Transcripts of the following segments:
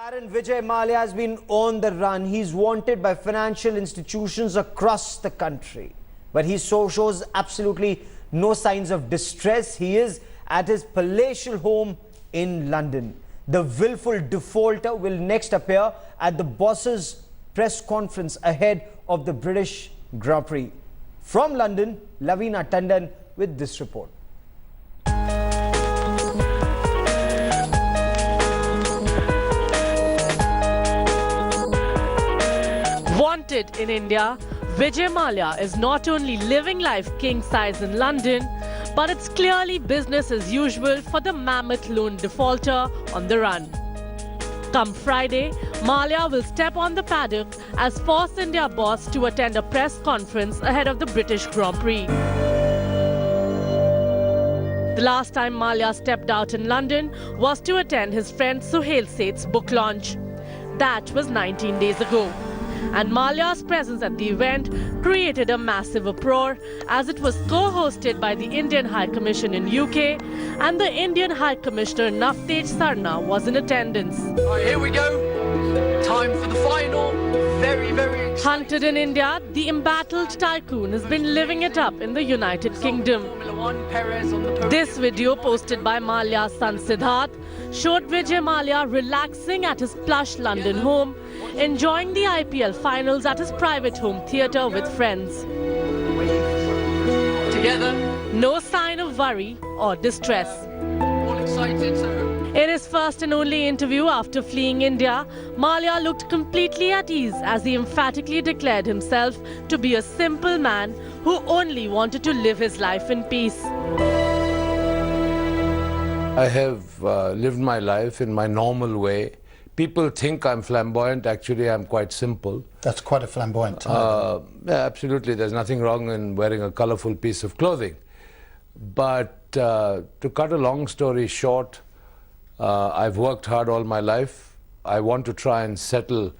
Baron Vijay Mallya has been on the run. He's wanted by financial institutions across the country. But he shows absolutely no signs of distress. He is at his palatial home in London. The willful defaulter will next appear at the boss's press conference ahead of the British Grand Prix. From London, Lavina Tandon with this report. Wanted in India, Vijay Mallya is not only living life king size in London, but it's clearly business as usual for the mammoth loan defaulter on the run. Come Friday, Mallya will step on the paddock as Force India boss to attend a press conference ahead of the British Grand Prix. The last time Mallya stepped out in London was to attend his friend Suhail Seth's book launch. That was 19 days ago. And Mallya's presence at the event created a massive uproar as it was co-hosted by the Indian High Commission in UK, and the Indian High Commissioner Navtej Sarna was in attendance. Right, here we go. Time for the final. Very exciting. Hunted in India, the embattled tycoon has been living it up in the United Kingdom. This video, posted by Mallya's son Siddharth, showed Vijay Mallya relaxing at his plush London home, enjoying the IPL finals at his private home theatre with friends. Together. No sign of worry or distress. All excited, so... In his first and only interview after fleeing India, Mallya looked completely at ease as he emphatically declared himself to be a simple man who only wanted to live his life in peace. I have lived my life in my normal way. People think I'm flamboyant. Actually, I'm quite simple. That's quite a flamboyant tie. Yeah, absolutely. There's nothing wrong in wearing a colorful piece of clothing. But to cut a long story short, I've worked hard all my life. I want to try and settle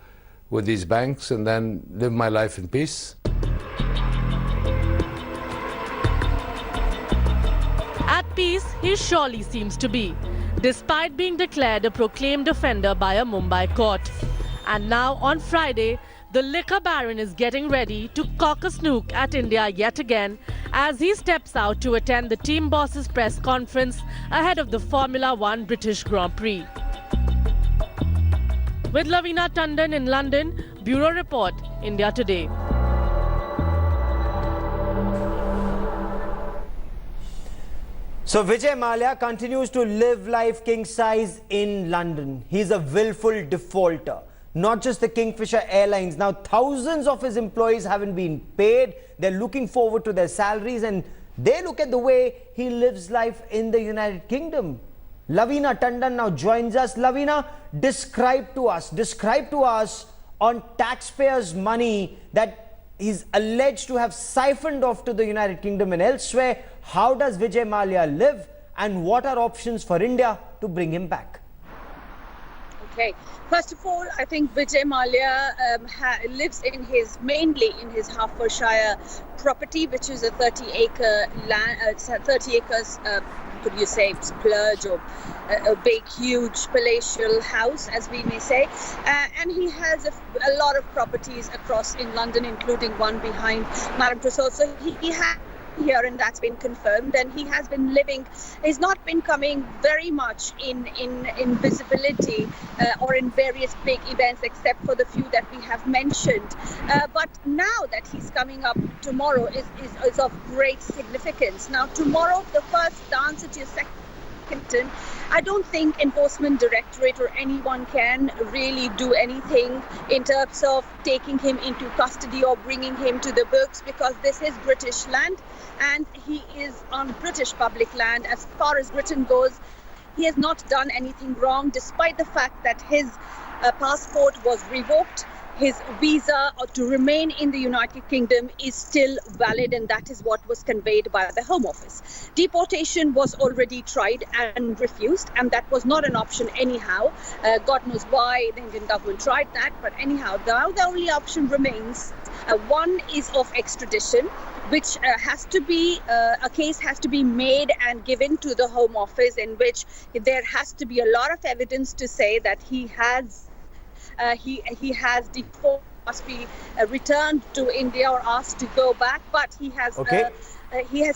with these banks and then live my life in peace. At peace, he surely seems to be, despite being declared a proclaimed offender by a Mumbai court. And now on Friday, the liquor baron is getting ready to cock a snook at India yet again as he steps out to attend the team boss's press conference ahead of the Formula One British Grand Prix. With Lavina Tandon in London, Bureau Report, India Today. So Vijay Mallya continues to live life king size in London. He's a willful defaulter. Not just the Kingfisher Airlines. Now thousands of his employees haven't been paid. They're looking forward to their salaries and they look at the way he lives life in the United Kingdom. Lavina Tandon now joins us. Lavina, describe to us on taxpayers' money that he's alleged to have siphoned off to the United Kingdom and elsewhere. How does Vijay Mallya live and what are options for India to bring him back? Okay. First of all, I think Vijay Mallya lives mainly in his Hertfordshire property, which is a 30-acre land, 30 acres, could you say, splurge or a big, huge palatial house, as we may say. And he has a lot of properties across in London, including one behind Madame Tussauds. So he has here, and that's been confirmed, and he has been living, he's not been coming very much in visibility or in various big events except for the few that we have mentioned, but now that he's coming up tomorrow is of great significance. Now tomorrow, the answer to your second, I don't think Enforcement Directorate or anyone can really do anything in terms of taking him into custody or bringing him to the books, because this is British land and he is on British public land. As far as Britain goes, he has not done anything wrong, despite the fact that his passport was revoked. His visa to remain in the United Kingdom is still valid, and that is what was conveyed by the Home Office. Deportation was already tried and refused, and that was not an option anyhow. God knows why the Indian government tried that, but anyhow, now the only option remains. One is of extradition, which a case has to be made and given to the Home Office, in which there has to be a lot of evidence to say that he has he has default, must be returned to India or asked to go back, but he has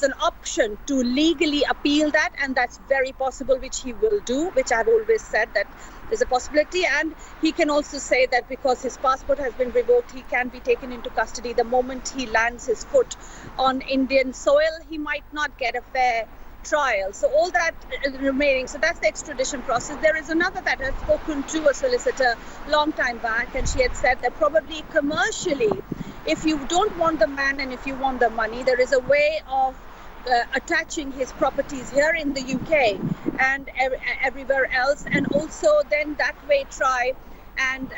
an option to legally appeal that, and that's very possible, which he will do, which I've always said that there's a possibility. And he can also say that because his passport has been revoked, he can be taken into custody the moment he lands his foot on Indian soil. He might not get a fair trial. So all that remaining. So that's the extradition process. There is another that has spoken to a solicitor long time back, and she had said that probably commercially, if you don't want the man and if you want the money, there is a way of attaching his properties here in the UK and everywhere else, and also then that way try and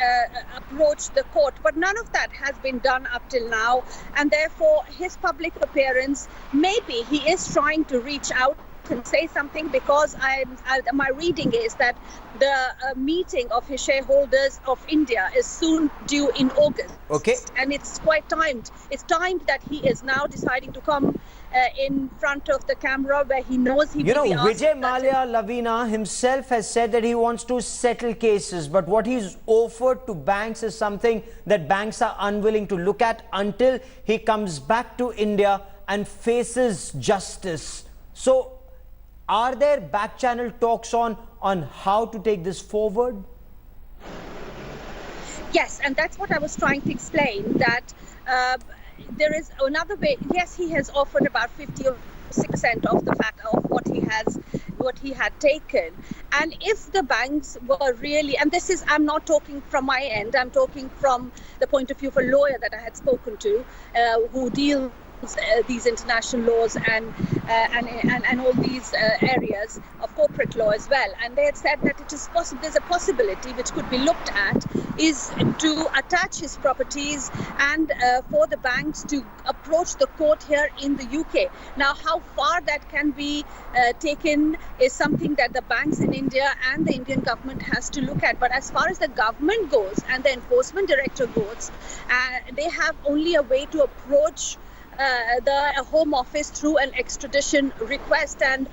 approach the court. But none of that has been done up till now, and therefore his public appearance, maybe he is trying to reach out and say something, because my reading is that the meeting of his shareholders of India is soon due in August. Okay. And it's quite timed. It's timed that he is now deciding to come in front of the camera where he knows he will be asked. Vijay Mallya, Lavina, himself has said that he wants to settle cases, but what he's offered to banks is something that banks are unwilling to look at until he comes back to India and faces justice. So, are there back-channel talks on how to take this forward? Yes, and that's what I was trying to explain, that there is another way. Yes, he has offered about 50 or 6% of the fact of what he had taken. And if the banks were really, and this is, I'm not talking from my end, I'm talking from the point of view of a lawyer that I had spoken to, who deals these international laws and all these areas of corporate law as well. And they had said that it is possible, there's a possibility which could be looked at, is to attach his properties and for the banks to approach the court here in the UK. Now, how far that can be taken is something that the banks in India and the Indian government has to look at. But as far as the government goes and the enforcement director goes, they have only a way to approach the Home Office through an extradition request, and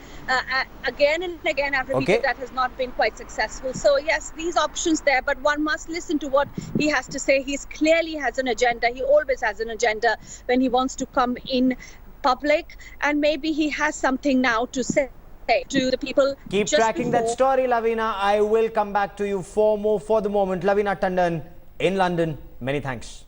again and again I've repeated that has not been quite successful. So yes, these options there, but one must listen to what he has to say. He clearly has an agenda. He always has an agenda when he wants to come in public, and maybe he has something now to say to the people. Keep tracking that story, Lavina. I will come back to you for more. For the moment, Lavina Tandon in London. Many thanks.